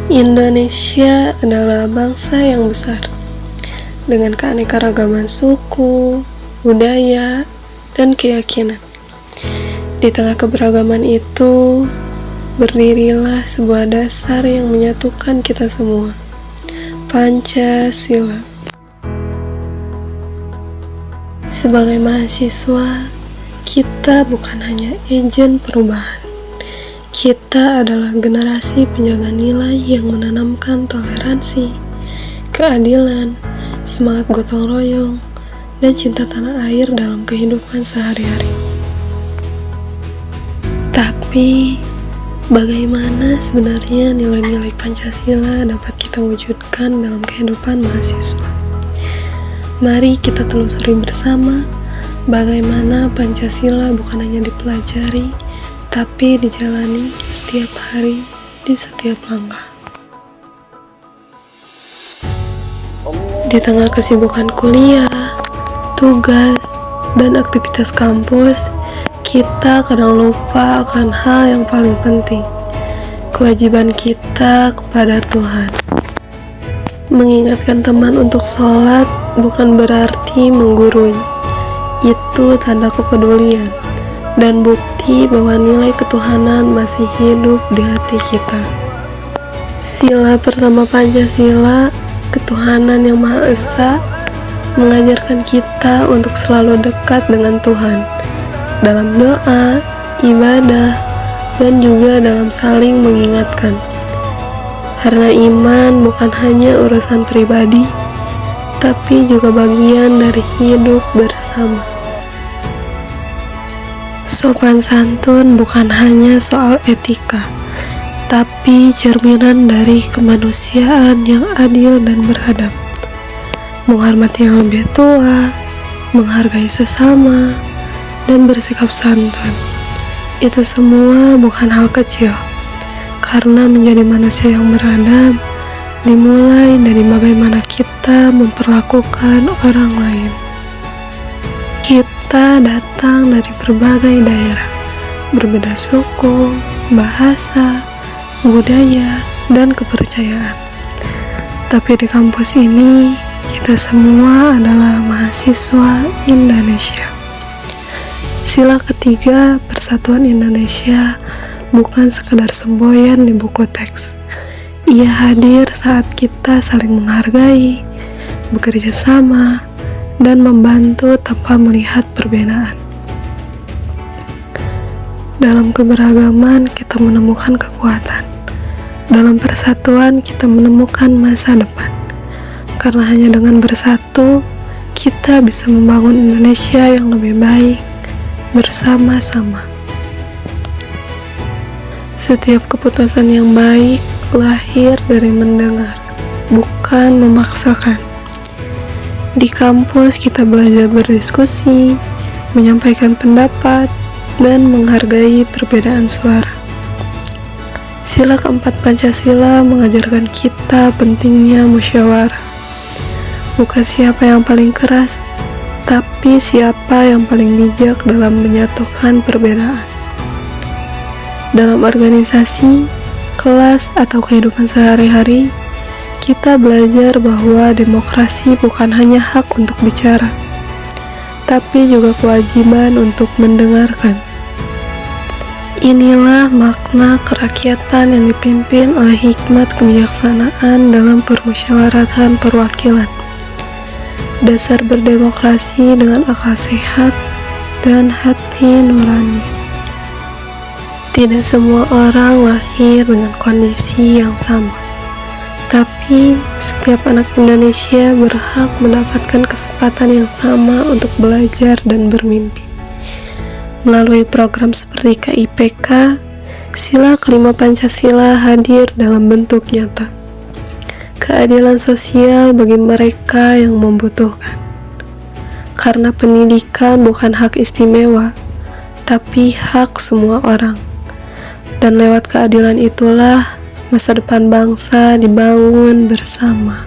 Indonesia adalah bangsa yang besar, dengan keanekaragaman suku, budaya, dan keyakinan. Di tengah keberagaman itu, berdirilah sebuah dasar yang menyatukan kita semua, Pancasila. Sebagai mahasiswa, kita bukan hanya agen perubahan. Kita adalah generasi penjaga nilai yang menanamkan toleransi, keadilan, semangat gotong royong, dan cinta tanah air dalam kehidupan sehari-hari. Tapi, bagaimana sebenarnya nilai-nilai Pancasila dapat kita wujudkan dalam kehidupan mahasiswa? Mari kita telusuri bersama bagaimana Pancasila bukan hanya dipelajari, tapi dijalani setiap hari di setiap langkah. Di tengah kesibukan kuliah, tugas, dan aktivitas kampus, kita kadang lupa akan hal yang paling penting, kewajiban kita kepada Tuhan. Mengingatkan teman untuk sholat bukan berarti menggurui, itu tanda kepedulian dan bukti bahwa nilai ketuhanan masih hidup di hati kita. Sila pertama Pancasila, ketuhanan yang Maha Esa, mengajarkan kita untuk selalu dekat dengan Tuhan dalam doa, ibadah, dan juga dalam saling mengingatkan. Karena iman bukan hanya urusan pribadi, tapi juga bagian dari hidup bersama. Sopan santun bukan hanya soal etika, tapi cerminan dari kemanusiaan yang adil dan beradab. Menghormati yang lebih tua, menghargai sesama, dan bersikap santun. Itu semua bukan hal kecil, karena menjadi manusia yang beradab dimulai dari bagaimana kita memperlakukan orang lain. Kita datang dari berbagai daerah, berbeda suku, bahasa, budaya, dan kepercayaan. Tapi di kampus ini, kita semua adalah mahasiswa Indonesia. Sila ketiga, Persatuan Indonesia, bukan sekedar semboyan di buku teks. Ia hadir saat kita saling menghargai, bekerja sama, dan membantu tanpa melihat perbedaan. Dalam keberagaman kita menemukan kekuatan. Dalam persatuan kita menemukan masa depan. Karena hanya dengan bersatu, kita bisa membangun Indonesia yang lebih baik bersama-sama. Setiap keputusan yang baik lahir dari mendengar, bukan memaksakan. Di kampus kita belajar berdiskusi, menyampaikan pendapat, dan menghargai perbedaan suara. Sila keempat Pancasila mengajarkan kita pentingnya musyawarah. Bukan siapa yang paling keras, tapi siapa yang paling bijak dalam menyatukan perbedaan. Dalam organisasi, kelas, atau kehidupan sehari-hari, kita belajar bahwa demokrasi bukan hanya hak untuk bicara, tapi juga kewajiban untuk mendengarkan. Inilah makna kerakyatan yang dipimpin oleh hikmat kebijaksanaan dalam permusyawaratan perwakilan. Dasar berdemokrasi dengan akal sehat dan hati nurani. Tidak semua orang lahir dengan kondisi yang sama, tapi setiap anak Indonesia berhak mendapatkan kesempatan yang sama untuk belajar dan bermimpi. Melalui program seperti KIPK, sila kelima Pancasila hadir dalam bentuk nyata. Keadilan sosial bagi mereka yang membutuhkan. Karena pendidikan bukan hak istimewa, tapi hak semua orang. Dan lewat keadilan itulah masa depan bangsa dibangun bersama.